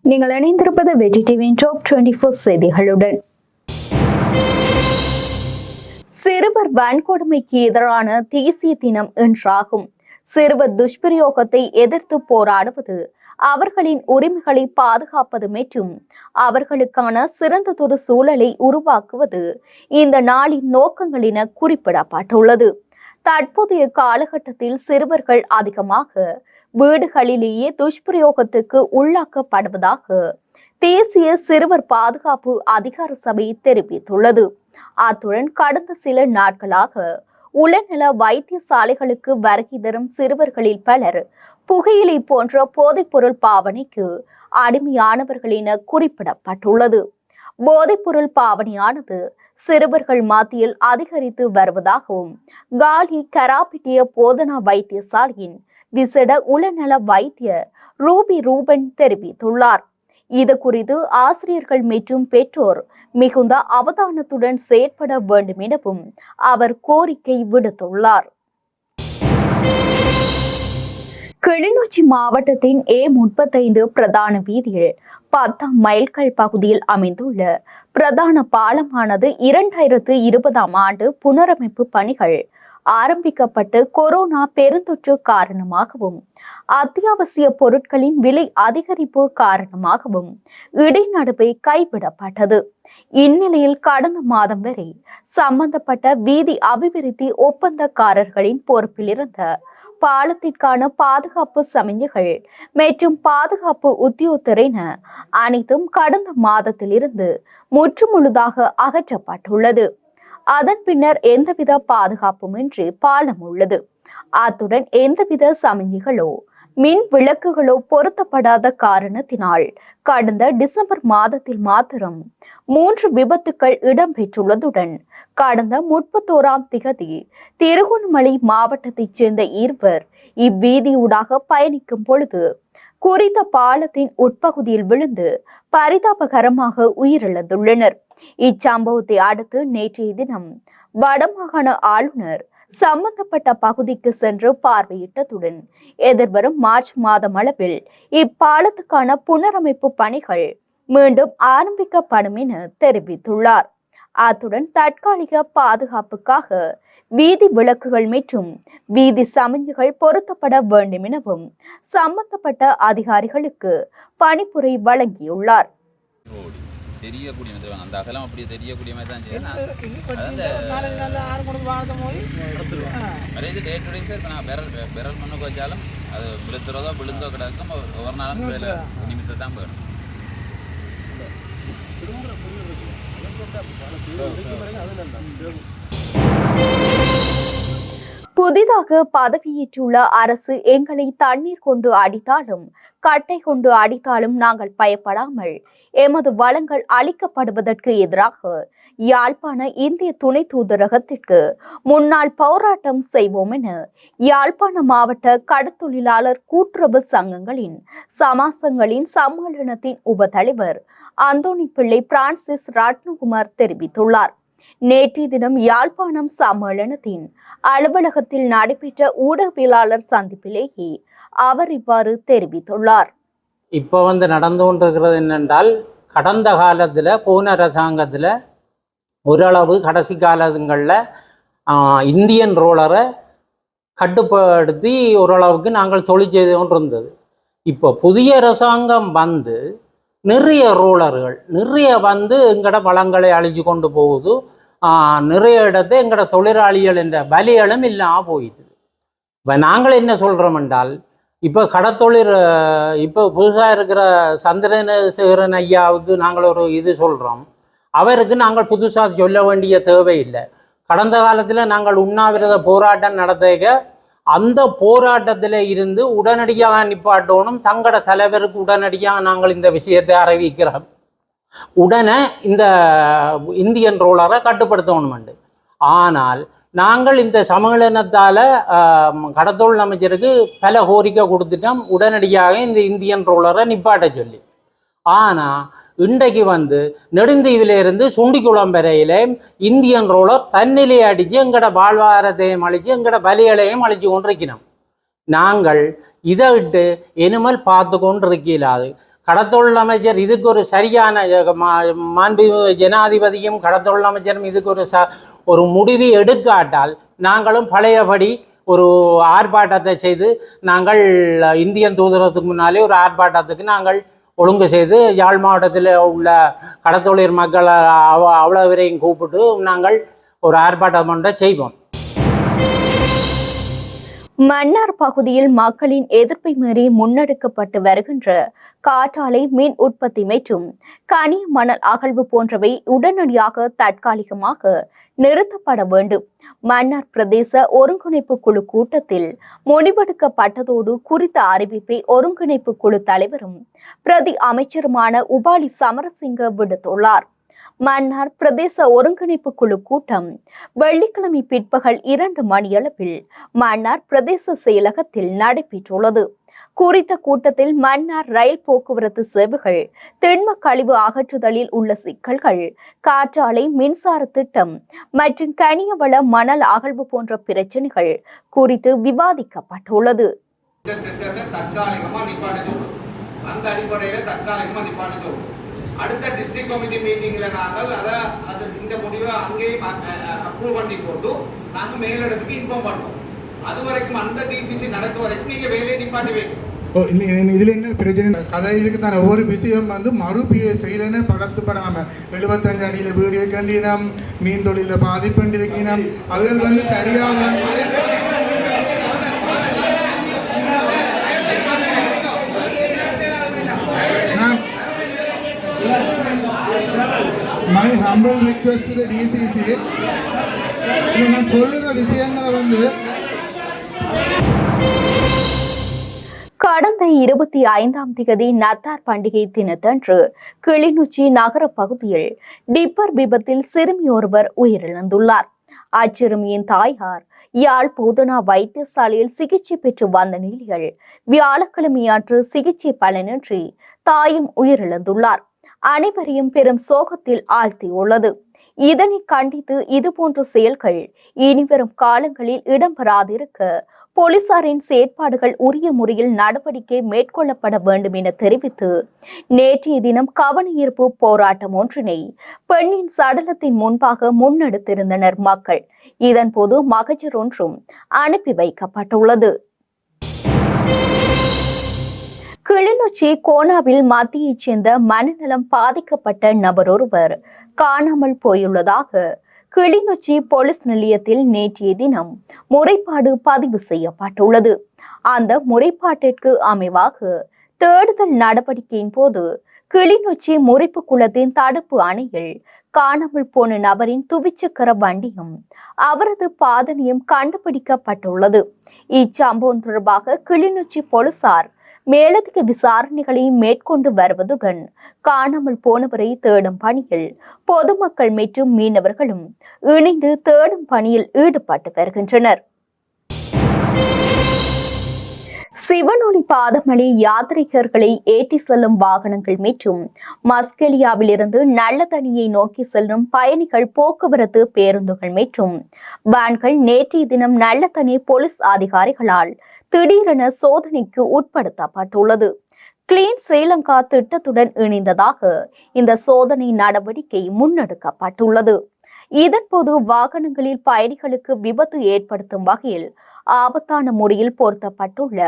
நீங்கள் இணைந்திருப்பது வெற்றி டிவியின் டாப் 24 செய்திகளுடன். சிறுவர் வன்கொடுமைக்கு எதிரான தேசிய தினம் இன்றாகும். சிறுவர் துஷ்பிரயோகத்தை எதிர்த்து போராடுவது, அவர்களின் உரிமைகளை பாதுகாப்பது மற்றும் அவர்களுக்கான சிறந்ததொரு சூழலை உருவாக்குவது இந்த நாளின் நோக்கங்கள் என குறிப்பிடப்பட்டுள்ளது. தற்போதைய காலகட்டத்தில் சிறுவர்கள் அதிகமாக வீடுகளிலேயே துஷ்பிரயோகத்திற்கு உள்ளாக்கப்படுவதாக தேசிய சிறுவர் பாதுகாப்பு அதிகார சபை தெரிவித்துள்ளது. அத்துடன் கடந்த சில நாட்களாக உளநல வைத்தியசாலைகளுக்கு வருகை தரும் சிறுவர்களில் பலர் புகையிலை போன்ற போதைப்பொருள் பாவனைக்கு அடிமையானவர்கள் என குறிப்பிடப்பட்டுள்ளது. போதைப்பொருள் பாவனையானது சிறுவர்கள் மத்தியில் அதிகரித்து வருவதாகவும் காலி கராபிட்டிய போதனா வைத்தியசாலையின் விசேட உளநல வைத்தியர் ரூபி ரூபன் தெரிவித்துள்ளார். இது குறித்து ஆசிரியர்கள் மற்றும் பெற்றோர் மிகுந்த அவதானத்துடன் செயற்பட வேண்டும் எனவும் அவர் கோரிக்கை விடுத்துள்ளார். கிளிநொச்சி மாவட்டத்தின் A35 பிரதான வீதியில் 10ஆம் மைல்கல் பகுதியில் அமைந்துள்ள பிரதான பாலமானது 2020ஆம் ஆண்டு புனரமைப்பு பணிகள் ஆரம்பிக்கப்பட்டு கொரோனா பெருந்தொற்று காரணமாகவும் அத்தியாவசிய பொருட்களின் விலை அதிகரிப்பு காரணமாகவும் இடைநடுவே கைவிடப்பட்டது. இந்நிலையில் கடந்த மாதம் வரை சம்பந்தப்பட்ட வீதி அபிவிருத்தி ஒப்பந்தக்காரர்களின் பொறுப்பில் இருந்த பாலத்திற்கான பாதுகாப்பு சமிஞ்சைகள் மற்றும் பாதுகாப்பு உத்தியோகத்தரின அனைத்தும் கடந்த மாதத்திலிருந்து முற்றுமுழுதாக அகற்றப்பட்டுள்ளது. அதன் பின்னர் எந்தவித பாதுகாப்புமின்றி பாலம் உள்ளது. அத்துடன் எந்தவித சமிஞ்சைகளோ மின் விளக்குகளோ பொருத்தப்படாத காரணத்தினால் கடந்த டிசம்பர் மாதத்தில் மாத்திரம் 3 விபத்துக்கள் இடம்பெற்றுள்ளதுடன் கடந்த 31ஆம் திகதி திருகோணமலை மாவட்டத்தைச் சேர்ந்த இருவர் இவ்வீதியூடாக பயணிக்கும் பொழுது குறித்த பாலத்தின் உட்பகுதியில் விழுந்து பரிதாபகரமாக உயிரிழந்துள்ளனர். இச்சம்பவத்தை அடுத்து நேற்றைய தினம் வடமாகாண ஆளுநர் சம்பந்தப்பட்ட பகுதிக்கு சென்று பார்வையிட்டதுடன் எதிர்வரும் மார்ச் மாதம் அளவில் இப்பாலத்துக்கான புனரமைப்பு பணிகள் மீண்டும் ஆரம்பிக்கப்படும் என தெரிவித்துள்ளார். அத்துடன் தற்காலிக பாதுகாப்புக்காக வீதி விளக்குகள் மற்றும் வீதி சமிஞ்சைகள் பொருத்தப்பட வேண்டும் எனவும் சம்பந்தப்பட்ட அதிகாரிகளுக்கு பணிப்புரை வழங்கியுள்ளார். தெரியக்கூடிய அந்த அகலம் அப்படி தெரியக்கூடிய மாதிரி தான் செய்யணும். அதே டே டு டே சார் நான் பெரல் மண்ணுக்கு வச்சாலும் அது விழுத்துறதோ விழுந்தோ கிடக்கும் ஒரு நாளும் நிமிஷத்தை தான் போயிடும். புதிதாக பதவியேற்றுள்ள அரசு எங்களை தண்ணீர் கொண்டு அடித்தாலும் கட்டை கொண்டு அடித்தாலும் நாங்கள் பயப்படாமல் எமது வளங்கள் அளிக்கப்படுவதற்கு எதிராக யாழ்ப்பாண இந்திய துணை தூதரகத்திற்கு முன்னாள் போராட்டம் செய்வோம் என யாழ்ப்பாண மாவட்ட கடற்தொழிலாளர் கூட்டுறவு சங்கங்களின் சமாசங்களின் சம்மேளனத்தின் உபதலைவர் அந்தோணி பிள்ளை பிரான்சிஸ் ரத்னகுமார் தெரிவித்துள்ளார். நேற்றைய தினம் யாழ்ப்பாணம் சம்மேளனத்தின் அலுவலகத்தில் நடைபெற்ற ஊடகவியலாளர் சந்திப்பிலேயே அவர் இவ்வாறு தெரிவித்துள்ளார். இப்போ நடந்து கொண்டிருக்கிறது என்னென்றால், கடந்த காலத்தில் போன அரசாங்கத்தில் ஓரளவு கடைசி காலங்களில் இந்தியன் ரோலரை கட்டுப்படுத்தி ஓரளவுக்கு நாங்கள் தொழில் செய்து கொண்டு இருந்தது. இப்போ புதிய அரசாங்கம் நிறைய ரோலர்கள் எங்கட வளங்களை அழிஞ்சு கொண்டு போகுது. நிறைய இடத்தை எங்கட தொழிலாளிகள் என்ற பலிகளும் இல்லாமல் போயிடுது. இப்போ நாங்கள் என்ன சொல்கிறோம் என்றால், இப்போ கடத்தொழில் இப்போ புதுசாக இருக்கிற சந்திரசேகரன் ஐயாவுக்கு நாங்கள் ஒரு இது சொல்கிறோம். அவருக்கு நாங்கள் புதுசாக சொல்ல வேண்டிய தேவையில்லை. கடந்த காலத்தில் நாங்கள் உண்ணாவிரத போராட்டம் நடத்த அந்த போராட்டத்தில் இருந்து உடனடியாக நிப்பாட்டணும். தங்கட தலைவருக்கு உடனடியாக நாங்கள் இந்த விஷயத்தை அறிவிக்கிறோம். உடனே இந்த இந்தியன் ரோலரை கட்டுப்படுத்தணுமெண்டு. ஆனால் நாங்கள் இந்த சம்மேளனத்தால் கடத்தொழில் அமைச்சருக்கு பல கோரிக்கை கொடுத்துட்டோம், உடனடியாக இந்த இந்தியன் ரோலரை நிப்பாட்ட சொல்லி. ஆனால் இன்றைக்கு நெடுந்தீவிலிருந்து சுண்டிக்குளம் வரையில இந்தியன் ரோலர் தன்னிலையை அடித்து எங்கட வாழ்வாதாரத்தையும் அழித்து எங்கட பலிகளையும் அழித்து கொண்டிருக்கிறோம். நாங்கள் இதை விட்டு இனிமேல் பார்த்து கொண்டிருக்கலாது. கடத்தொழில் அமைச்சர் இதுக்கு ஒரு சரியான மாண்பு ஜனாதிபதியும் கடத்தொழில் அமைச்சரும் இதுக்கு ஒரு முடிவு எடுக்காட்டால் நாங்களும் பழையபடி ஒரு ஆர்ப்பாட்டத்தை செய்து நாங்கள் இந்தியன் தூதரத்துக்கு முன்னாலே ஒரு ஆர்ப்பாட்டத்துக்கு நாங்கள் ஒழுங்கு செய்து யாழ் மாவட்டத்தில் உள்ள கடத்தொழில் மக்களை அவ்வளோ வரையும் கூப்பிட்டு நாங்கள் ஒரு ஆர்ப்பாட்டம் ஒன்றை செய்வோம். மன்னார் பகுதியில் மக்களின் எதிர்ப்பை மீறி முன்னெடுக்கப்பட்டு வருகின்ற காற்றாலை மின் உற்பத்தி மற்றும் கனிய மணல் அகழ்வு போன்றவை உடனடியாக தற்காலிகமாக நிறுத்தப்பட வேண்டும். மன்னார் பிரதேச ஒருங்கிணைப்பு குழு கூட்டத்தில் முடிவெடுக்கப்பட்டதோடு குறித்த அறிவிப்பை ஒருங்கிணைப்பு குழு தலைவரும் பிரதி அமைச்சருமான உபாலி சமரசிங்க விடுத்துள்ளார். மன்னார் பிரதேச ஒருங்கிணைப்பு குழு கூட்டம் வெள்ளிக்கிழமை பிற்பகல் 2 மணியளவில் மன்னார் பிரதேச செயலகத்தில் நடைபெற்றுள்ளது. குறித்த கூட்டத்தில் மன்னார் ரயில் போக்குவரத்து சேவைகள், திண்ம கழிவு அகற்றுதலில் உள்ள சிக்கல்கள், காற்றாலை மின்சார திட்டம் மற்றும் கனியவள மணல் அகழ்வு போன்ற பிரச்சனைகள் குறித்து விவாதிக்கப்பட்டுள்ளது. அடுத்த டிஸ்ட்ரிக்ட் கமிட்டி மீட்டிங்ல நாங்கள் அதை இந்த முடிவை அங்கேயும் அப்ரூவ் பண்ணி போட்டு நாங்கள் மேலிடத்துக்கு இன்ஃபார்ம் பண்ணுவோம். அது வரைக்கும் அந்த டிசிசி நடக்க வரைக்கும் நீங்க வேலையை நிப்பாட்டி வைக்கணும். இதுல என்ன பிரச்சனை கதை இருக்குதான ஒவ்வொரு விஷயம் மறு செய்யலன்னு படத்துப்படாம 75 அடியில வீடு இருக்கின்றோம், மீன் தொழில பாதிப்புண்டிருக்கணும். அது சரியாக My humble request to the DCC, நான் சொல்லுற விஷயங்களை கடந்த 25ஆம் தேதி நத்தார் பண்டிகை தினத்தன்று கிளிநொச்சி நகர பகுதியில் டிப்பர் விபத்தில் சிறுமி ஒருவர் உயிரிழந்துள்ளார். அச்சிறுமியின் தாயார் யாழ் போதனா வைத்தியசாலையில் சிகிச்சை பெற்று வந்த நிலையில் வியாழக்கிழமை அன்று சிகிச்சை பலனின்றி தாயும் உயிரிழந்துள்ளார். அனைவரையும் பெரும் சோகத்தில் ஆழ்த்தியுள்ளது. இதனை கண்டித்து இதுபோன்ற செயல்கள் இனிவரும் காலங்களில் இடம்பெறாதிருக்க போலீசாரின் செயற்பாடுகள் உரிய முறையில் நடவடிக்கை மேற்கொள்ளப்பட வேண்டும் என தெரிவித்து நேற்றைய தினம் கவனஈர்ப்பு போராட்டம் ஒன்றினை பெண்ணின் சடலத்தின் முன்பாக முன்னெடுத்திருந்தனர் மக்கள். இதன்போது மகஜர் ஒன்றும் அனுப்பி வைக்கப்பட்டுள்ளது. கிளிநொச்சி கோனாவில் மத்தியைச் சேர்ந்த மனநலம் பாதிக்கப்பட்ட நபர் ஒருவர் காணாமல் போயுள்ளதாக கிளிநொச்சி போலீஸ் நிலையத்தில் நேற்றைய தினம் முறைப்பாடு பதிவு செய்யப்பட்டுள்ளது. அந்த முறைப்பாட்டிற்கு அமைவாக தேடுதல் நடவடிக்கையின் போது கிளிநொச்சி முறிப்பு குளத்தின் தடுப்பு அணையில் காணாமல் போன நபரின் துவிச்சக்கர வண்டியும் அவரது பாதனையும் கண்டுபிடிக்கப்பட்டுள்ளது. இச்சம்பவம் தொடர்பாக கிளிநொச்சி போலீசார் மேலதிக விசாரணைகளை மேற்கொண்டு வருவதுடன் காணாமல் போனவரை தேடும் பணியில் பொதுமக்கள் மற்றும் மீனவர்களும் இணைந்து தேடும் பணியில் ஈடுபட்டு வருகின்றனர். சிவனொளி பாதமலை யாத்ரீகர்களை ஏற்றி செல்லும் வாகனங்கள் மற்றும் மஸ்கெலியாவில் இருந்து நல்லதனியை நோக்கி செல்லும் பயணிகள் போக்குவரத்து பேருந்துகள் மற்றும் வேன்கள் நேற்றைய தினம் நல்லதனி போலீஸ் அதிகாரிகளால் திடீரென சோதனைக்கு உட்படுத்தப்பட்டுள்ளது. கிளீன் ஸ்ரீலங்கா திட்டத்துடன் இணைந்ததாக இந்த சோதனை நடவடிக்கை முன்னெடுக்கப்பட்டுள்ளது. இதன்போது வாகனங்களில் பயணிகளுக்கு விபத்து ஏற்படுத்தும் வகையில் ஆபத்தான முறையில் பொருத்தப்பட்டுள்ள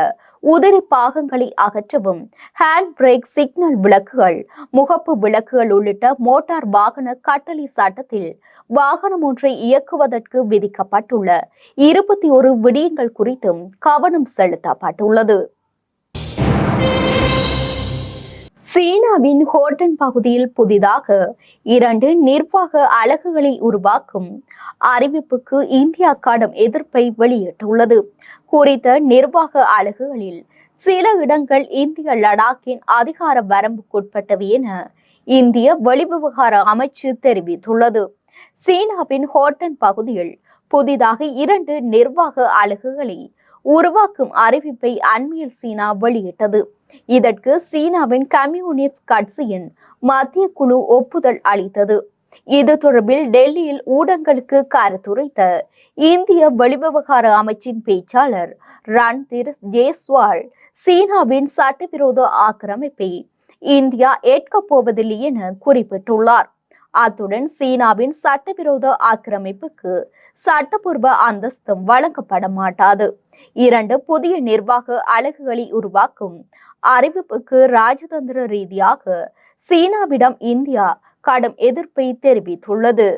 உதிரி பாகங்களை அகற்றவும் ஹேண்ட் பிரேக், சிக்னல் விளக்குகள், முகப்பு விளக்குகள் உள்ளிட்ட மோட்டார் வாகன கட்டளை சட்டத்தில் வாகனம் ஒன்றை இயக்குவதற்கு விதிக்கப்பட்டுள்ள 21 விடயங்கள் குறித்தும் கவனம் செலுத்தப்பட்டுள்ளது. சீனாவின் ஹோட்டன் பகுதியில் புதிதாக 2 நிர்வாக அலகுகளை உருவாக்கும் அறிவிப்புக்கு இந்தியா கடும் எதிர்ப்பை வெளியிட்டுள்ளது. குறித்த நிர்வாக அலகுகளில் சில இடங்கள் இந்திய லடாக்கின் அதிகார வரம்புக்குட்பட்டவை என இந்திய வெளிவிவகார அமைச்சு தெரிவித்துள்ளது. சீனாவின் ஹோட்டன் பகுதியில் புதிதாக 2 நிர்வாக அலகுகளை உருவாக்கும் அறிவிப்பை அண்மையில் சீனா வெளியிட்டது. இதற்கு சீனாவின் கம்யூனிஸ்ட் கட்சியின் மத்திய குழு ஒப்புதல் அளித்தது. இது தொடர்பில் டெல்லியில் ஊடகங்களுக்கு கருத்துரைத்த இந்திய வெளிவிவகார அமைச்சின் பேச்சாளர் ரன்தீர் ஜெய்ஸ்வால் சீனாவின் சட்டவிரோத ஆக்கிரமிப்பை இந்தியா ஏற்கப் போவதில்லை என குறிப்பிட்டுள்ளார். அத்துடன் சீனாவின் சட்டவிரோத ஆக்கிரமிப்புக்கு சட்டப்பூர்வ அந்தஸ்தும் வழங்கப்பட மாட்டாது. 2 புதிய நிர்வாக அலகுகளை உருவாக்கும் அறிவிப்புக்கு ராஜதந்திர ரீதியாக சீனாவிடம் இந்தியா கடும் எதிர்ப்பை தெரிவித்துள்ளது.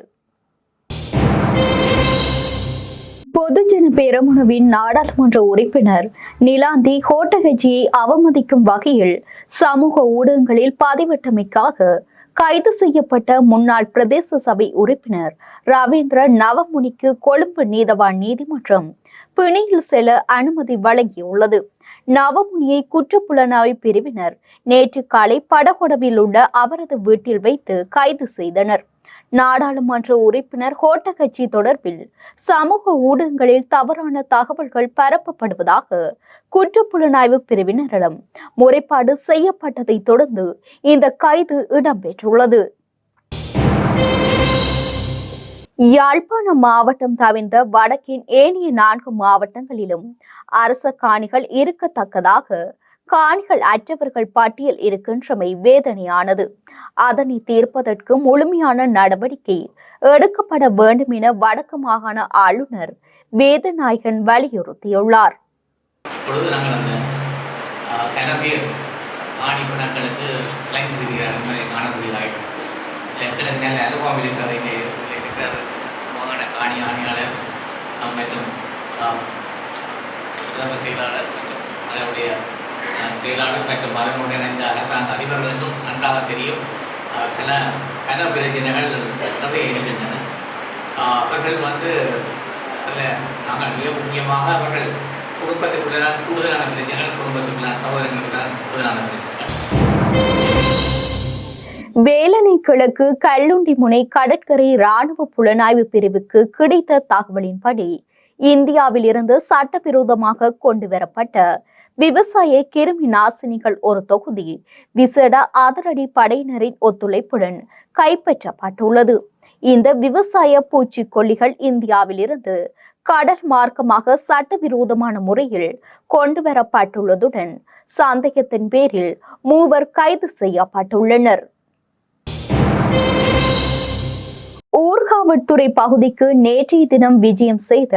பொதுஜன பெரமுனவின் நாடாளுமன்ற உறுப்பினர் நிலாந்தி ஹோட்டகஜியை அவமதிக்கும் வகையில் சமூக ஊடகங்களில் பதிவிட்டமைக்காக கைது செய்யப்பட்ட முன்னாள் பிரதேச சபை உறுப்பினர் ரவீந்திர நவமுனிக்கு கொழும்பு நீதவான் நீதிமன்றம் பிணையில் செல்ல அனுமதி வழங்கியுள்ளது. நவமுனியை குற்றப்புலனாய்வு பிரிவினர் நேற்று காலை படகொடவில் உள்ள அவரது வீட்டில் வைத்து கைது செய்தனர். நாடாளுமன்ற உறுப்பினர் ஹோட்டகட்சி தொடர்பில் சமூக ஊடகங்களில் தவறான தகவல்கள் பரப்பப்படுவதாக குற்றப்புலனாய்வு பிரிவினரிடம் முறைப்பாடு செய்யப்பட்டதை தொடர்ந்து இந்த கைது இடம்பெற்றுள்ளது. யாழ்ப்பாணம் மாவட்டம் தவிர்ந்த வடக்கின் ஏனைய 4 மாவட்டங்களிலும் அரச காணிகள் இருக்கத்தக்கதாக காணிகள் அற்றவர்கள் பட்டியல் இருக்கின்றமை வேதனையானது. அதனை தீர்ப்பதற்கு முழுமையான நடவடிக்கை எடுக்கப்பட வேண்டும் என வடக்கு மாகாண ஆளுநர் வேதநாயகன் வலியுறுத்தியுள்ளார். செயலாளர் மற்றும் அதனுடன் இணைந்த அரசாங்க அதிபர்களுக்கும் நன்றாக தெரியும். சில கன பிரச்சனைகள் நிறைய இருக்கின்றன. அவர்கள் நாங்கள் மிக முக்கியமாக அவர்கள் குடும்பத்துக்குள்ளதான் கூடுதலான பிரச்சனைகள், குடும்பத்துக்குள்ளான சகோதரர்களுக்குதான் கூடுதலான பிரச்சனைகள். வேலணை கிழக்கு கல்லுண்டி முனை கடற்கரை ராணுவ புலனாய்வு பிரிவுக்கு கிடைத்த தகவலின்படி இந்தியாவில் இருந்து சட்டவிரோதமாக கொண்டு வரப்பட்ட விவசாய கிருமி நாசினிகள் ஒரு தொகுதி விசேட அதிரடி படையினரின் ஒத்துழைப்புடன் கைப்பற்றப்பட்டுள்ளது. இந்த விவசாய பூச்சிக்கொல்லிகள் இந்தியாவில் இருந்து கடல் மார்க்கமாக சட்டவிரோதமான முறையில் கொண்டு வரப்பட்டுள்ளதுடன் சந்தேகத்தின் பேரில் 3 கைது செய்யப்பட்டுள்ளனர். ஊர்காவற்துறை பகுதிக்கு நேற்றைய தினம் விஜயம் செய்த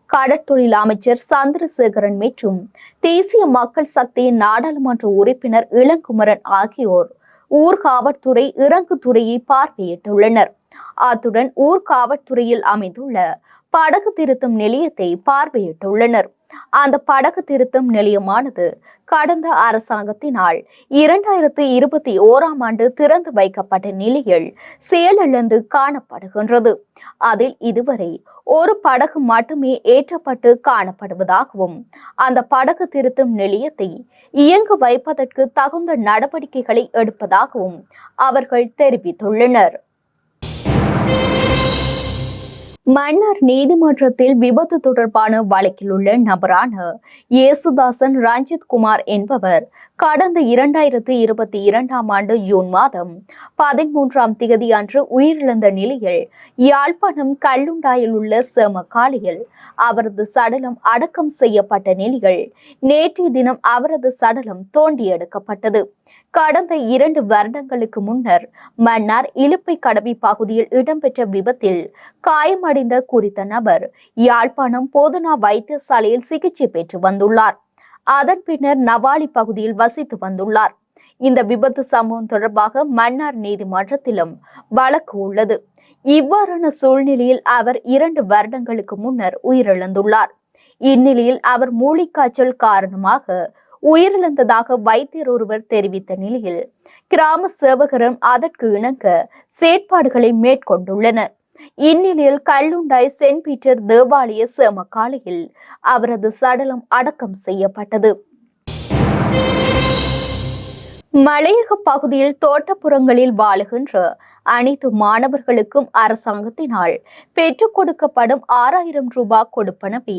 கடற்தொழில் அமைச்சர் சந்திரசேகரன் மற்றும் தேசிய மக்கள் சக்தியின் நாடாளுமன்ற உறுப்பினர் இளங்குமரன் ஆகியோர் ஊர்காவற்துறை இறங்குதுறையை பார்வையிட்டுள்ளனர். அத்துடன் ஊர்காவற்துறையில் அமைந்துள்ள படகு திருத்தும் நிலையத்தை பார்வையிட்டுள்ளனர். அந்த படகு திருத்தும் நிலையமானது கடந்த அரசாங்கத்தினால் 2021ஆம் ஆண்டு திறந்து வைக்கப்பட்ட நிலையில் செயலிழந்து காணப்படுகின்றது. அதில் இதுவரை ஒரு படகு மட்டுமே ஏற்றப்பட்டு காணப்படுவதாகவும் அந்த படகு திருத்தும் நிலையத்தை இயங்க வைப்பதற்கு தகுந்த நடவடிக்கைகளை எடுப்பதாகவும் அவர்கள் தெரிவித்துள்ளனர். மன்னார் நீதிமன்றத்தில் விபத்து தொடர்பான வழக்கில் உள்ள நபரான ஏசுதாசன் ரஞ்சித் குமார் என்பவர் கடந்த 2022ஆம் ஆண்டு ஜூன் மாதம் 13ஆம் தேதி அன்று உயிரிழந்த நிலையில் யாழ்ப்பாணம் கல்லுண்டாயில் உள்ள சேமக்காலியில் அவரது சடலம் அடக்கம் செய்யப்பட்ட நிலையில் நேற்றைய தினம் அவரது சடலம் தோண்டி எடுக்கப்பட்டது. கடந்த 2 வருடங்களுக்கு முன்னர் மன்னார் இலுப்பை கடவி பகுதியில் இடம்பெற்ற விபத்தில் காயமடைந்த குறித்த நபர் யாழ்ப்பாணம் போதனா வைத்தியசாலையில் சிகிச்சை பெற்று வந்துள்ளார். அதன் பின்னர் நவாலி பகுதியில் வசித்து வந்துள்ளார். இந்த விபத்து சம்பவம் தொடர்பாக மன்னார் நீதிமன்றத்திலும் வழக்கு உள்ளது. இவ்வாறான சூழ்நிலையில் அவர் 2 வருடங்களுக்கு முன்னர் உயிரிழந்துள்ளார். இந்நிலையில் அவர் மூளைக்காய்ச்சல் காரணமாக உயிரிழந்ததாக வைத்தியர் ஒருவர் தெரிவித்த நிலையில் கிராம சேவகரும் அதற்கு இணங்க செயற்பாடுகளை மேற்கொண்டுள்ளனர். இந்நிலையில் கல்லுண்டாய் சென்ட் பீட்டர் தேவாலய சேமக்காலையில் அவரது சடலம் அடக்கம் செய்யப்பட்டது. மலையக பகுதியில் தோட்டப்புறங்களில் வாழுகின்ற அனைத்து மாணவர்களுக்கும் அரசாங்கத்தினால் பெற்றுக் கொடுக்கப்படும் 6000 ரூபாய் கொடுப்பனவை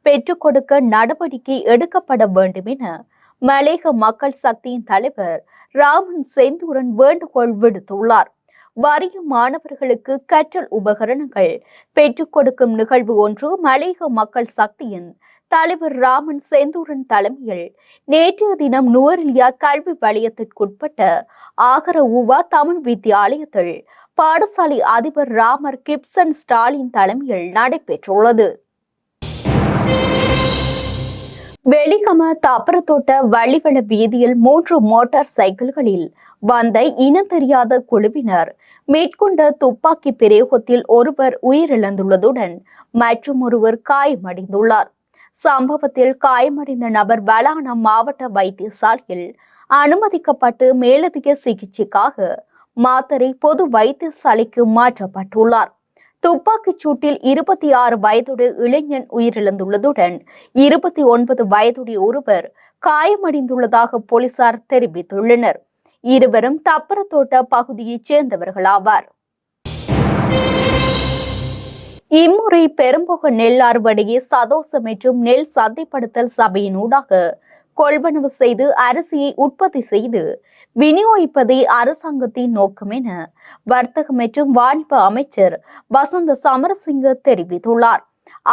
பெற்றுக் கொடுக்க நடவடிக்கை எடுக்கப்பட வேண்டும் என மலையக மக்கள் சக்தியின் தலைவர் ராமன் செந்தூரன் வேண்டுகோள் விடுத்துள்ளார். வறிய மாணவர்களுக்கு கற்றல் உபகரணங்கள் பெற்றுக் கொடுக்கும் நிகழ்வு ஒன்று மலையக மக்கள் சக்தியின் தலைவர் ராமன் செந்தூரன் தலைமையில் நேற்றைய தினம் நுவரெலியா கல்வி வலயத்திற்குட்பட்ட ஆகர ஊவா தமிழ் வித்தியாலயத்தில் பாடசாலை அதிபர் ராமர் கிப்சன் ஸ்டாலின் தலைமையில் நடைபெற்றுள்ளது. வெலிகம தப்பரத்தோட்ட வள்ளிவள வீதியில் 3 மோட்டார் சைக்கிள்களில் வந்த இனம் தெரியாத குழுவினர் மேற்கொண்ட துப்பாக்கி பிரயோகத்தில் ஒருவர் உயிரிழந்துள்ளதுடன் மற்றும் ஒருவர் காயமடைந்துள்ளார். சம்பவத்தில் காயமடைந்த நபர் பலானம் மாவட்ட வைத்தியசாலையில் அனுமதிக்கப்பட்டு மேலதிக சிகிச்சைக்காக மாத்தறை பொது வைத்தியசாலைக்கு மாற்றப்பட்டுள்ளார். துப்பாக்கிச் சூட்டில் 26 வயதுடைய இளைஞன் உயிரிழந்துள்ளதுடன் 29 வயதுடைய ஒருவர் காயமடைந்துள்ளதாக போலீசார் தெரிவித்துள்ளனர். இருவரும் தப்பரத்தோட்ட பகுதியைச் சேர்ந்தவர்களாவார். இம்முறை பெரும்போக நெல் அறுவடையை சதோச மற்றும் நெல் சந்தைப்படுத்தல் சபையினூடாக கொள்வனவு செய்து அரிசியை உற்பத்தி செய்து விநியோகிப்பதே அரசாங்கத்தின் நோக்கம் என வர்த்தக மற்றும் வாணிப அமைச்சர் வசந்த சமரசிங்க தெரிவித்துள்ளார்.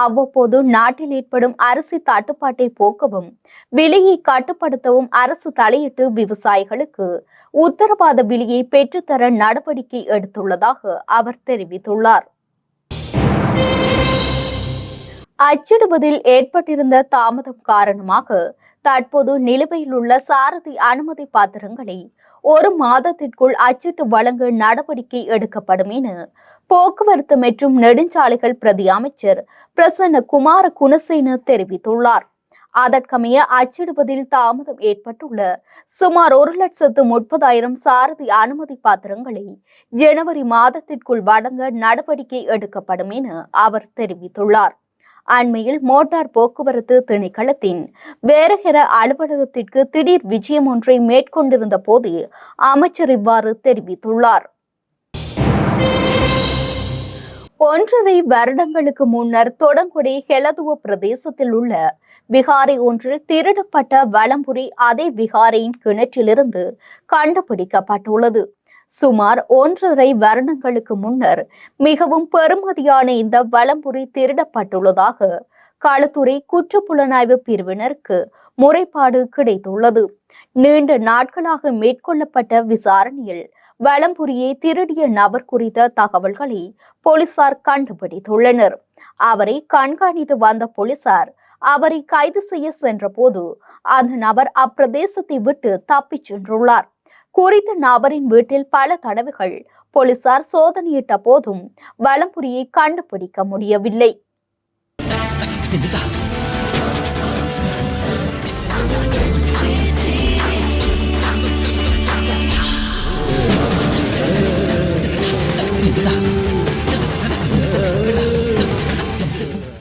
அவ்வப்போது நாட்டில் ஏற்படும் அரிசி தட்டுப்பாட்டை போக்கவும் விலையை கட்டுப்படுத்தவும் அரசு தலையிட்டு விவசாயிகளுக்கு உத்தரவாத விலையை பெற்றுத்தர நடவடிக்கை எடுத்துள்ளதாக அவர் தெரிவித்துள்ளார். அச்சிடுவதில் ஏற்பட்டிருந்த தாமதம் காரணமாக தற்போது நிலுவையில் உள்ள சாரதி அனுமதி பத்திரங்களை 1 மாதத்திற்குள் அச்சிட்டு வழங்க நடவடிக்கை எடுக்கப்படும் என போக்குவரத்து மற்றும் நெடுஞ்சாலைகள் பிரதி அமைச்சர் பிரசன்ன குமார குணசேன தெரிவித்துள்ளார். அதற்கமைய அச்சிடுவதில் தாமதம் ஏற்பட்டுள்ள சுமார் 1,30,000 சாரதி அனுமதி பத்திரங்களை ஜனவரி மாதத்திற்குள் வழங்க நடவடிக்கை எடுக்கப்படும் என அவர் தெரிவித்துள்ளார். அண்மையில் மோட்டார் போக்குவரத்து திணைக்களத்தின் வேரகர அலுவலகத்திற்கு திடீர் விஜயம் ஒன்றை மேற்கொண்டிருந்த போது அமைச்சர் இவ்வாறு தெரிவித்துள்ளார். 1.5 வருடங்களுக்கு முன்னர் தொடங்குடி ஹெலதுவ பிரதேசத்தில் உள்ள விகாரை ஒன்றில் திருடப்பட்ட வலம்புரி அதே விகாரையின் கிணற்றிலிருந்து கண்டுபிடிக்கப்பட்டுள்ளது. சுமார் 1.5 வருடங்களுக்கு முன்னர் மிகவும் பெறுமதியான இந்த வலம்புரி திருடப்பட்டுள்ளதாக களுத்துறை குற்றப்புலனாய்வு பிரிவினருக்கு முறைப்பாடு கிடைத்துள்ளது. நீண்ட நாட்களாக மேற்கொள்ளப்பட்ட விசாரணையில் வலம்புரியை திருடிய நபர் குறித்த தகவல்களை போலீசார் கண்டுபிடித்துள்ளனர். அவரை கண்காணித்து வந்த போலீசார் அவரை கைது செய்ய சென்ற போது அந்த நபர் அப்பிரதேசத்தை விட்டு தப்பிச் சென்றுள்ளார். குறித்த நபரின் வீட்டில் பல தடவைகள் போலீசார் சோதனையிட்ட போதும் வலம்புரியை கண்டுபிடிக்க முடியவில்லை. Tidak.